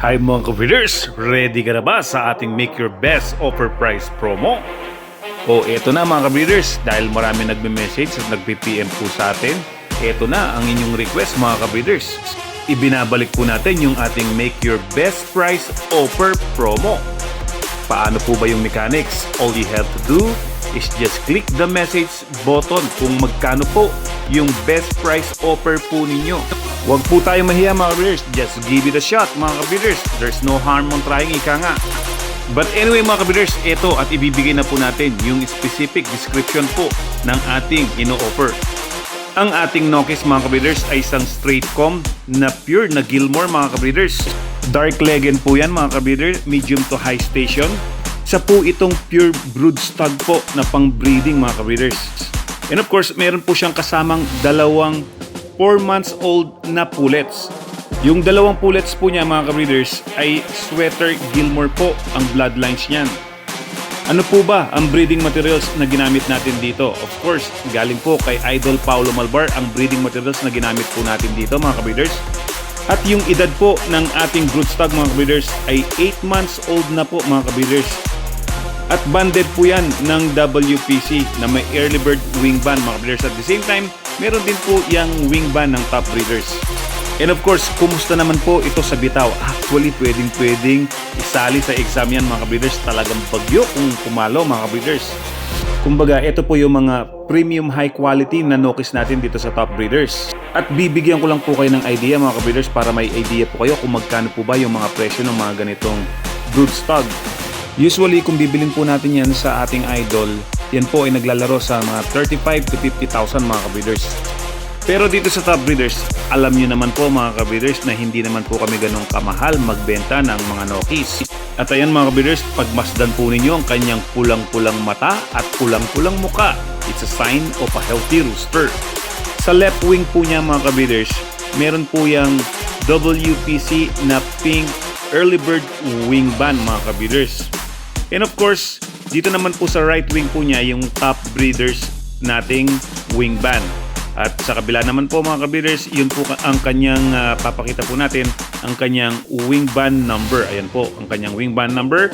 Hi mga ka-breeders! Ready ka na ba sa ating Make Your Best Offer Price promo? O eto na mga ka-breeders, dahil marami nagme-message at nagpi-PM po sa atin, eto na ang inyong request mga ka-breeders. Ibinabalik po natin yung ating Make Your Best Price Offer promo. Paano po ba yung mechanics? All you have to do is just click the message button kung magkano po yung best price offer po ninyo. Huwag po tayo mahiya mga ka-breeders. Just give it a shot mga ka-breeders. There's no harm on trying, ika nga. But anyway mga ka-breeders, ito at ibibigay na po natin yung specific description po ng ating ino-offer. Ang ating Nokis mga ka-breeders ay isang straight comb na pure na Gilmore mga ka-breeders. Dark Legend po yan mga ka-breeders, medium to high station. Sa po itong pure brood stag po na pang breeding mga ka-breeders. And of course, meron po siyang kasamang dalawang 4 months old na pullets. Yung dalawang pullets po niya mga ka-breeders ay Sweater Gilmore po ang bloodlines niyan. Ano po ba ang breeding materials na ginamit natin dito? Of course, galing po kay Idol Paulo Malvar ang breeding materials na ginamit po natin dito mga ka-breeders. At yung edad po ng ating broodstag mga ka-breeders ay 8 months old na po mga ka-breeders. At banded po yan ng WPC na may early bird wing band mga ka-breeders. At the same time, meron din po yung wing band ng top breeders. And of course, kumusta naman po ito sa bitaw? Actually, pwedeng isali sa exam yan mga ka-breeders. Talagang bagyo kung pumalo mga ka-breeders. Kumbaga, ito po yung mga premium high quality na Nokis natin dito sa top breeders. At bibigyan ko lang po kayo ng idea mga ka-breeders para may idea po kayo kung magkano po ba yung mga presyo ng mga ganitong broodstag. Usually, kung bibilin po natin yan sa ating idol, yan po ay naglalaro sa mga 35 to 50,000 mga ka-breeders. Pero dito sa top breeders, alam nyo naman po mga ka-breeders na hindi naman po kami ganong kamahal magbenta ng mga Nokis. At ayan mga ka-breeders, pagmasdan po ninyo ang kanyang pulang-pulang mata at pulang-pulang muka. It's a sign of a healthy rooster. Sa left wing po niya mga ka-breeders, meron po yung WPC na pink early bird wing band mga ka-breeders. And of course, dito naman po sa right wing po niya yung top breeders nating wing band. At sa kabila naman po mga ka-breeders, yun po ang kanyang papakita po natin, ang kanyang wing band number. Ayan po ang kanyang wing band number.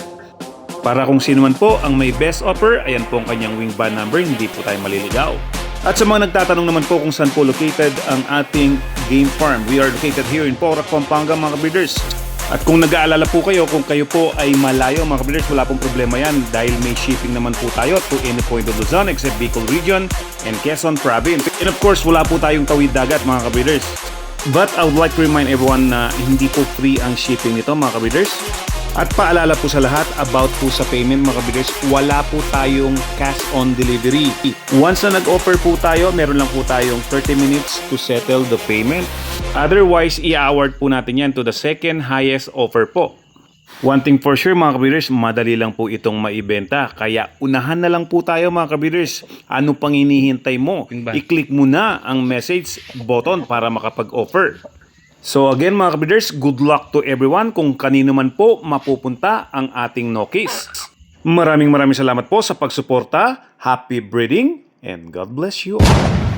Para kung sino man po ang may best offer, ayan po ang kanyang wing band number, hindi po tayo maliligaw. At sa mga nagtatanong naman po kung saan po located ang ating game farm, we are located here in Porac, Pampanga mga ka-breeders. At kung nag-aalala po kayo, kung kayo po ay malayo mga ka-breeders, wala pong problema yan dahil may shipping naman po tayo to any point of Luzon except Bicol Region and Quezon Province. And of course, wala po tayong tawid dagat mga ka-breeders. But I would like to remind everyone na hindi po free ang shipping nito mga ka-breeders. At paalala po sa lahat about po sa payment mga ka-breeders, wala po tayong cash on delivery. Once na nag-offer po tayo, meron lang po tayong 30 minutes to settle the payment. Otherwise, i-award po natin yan to the second highest offer po. One thing for sure mga ka-breeders, madali lang po itong maibenta. Kaya unahan na lang po tayo mga ka-breeders. Ano pang hinihintay mo? I-click mo na ang message button para makapag-offer. So again mga ka-breeders, good luck to everyone kung kanino man po mapupunta ang ating Nokis. Maraming salamat po sa pagsuporta. Happy breeding and God bless you all.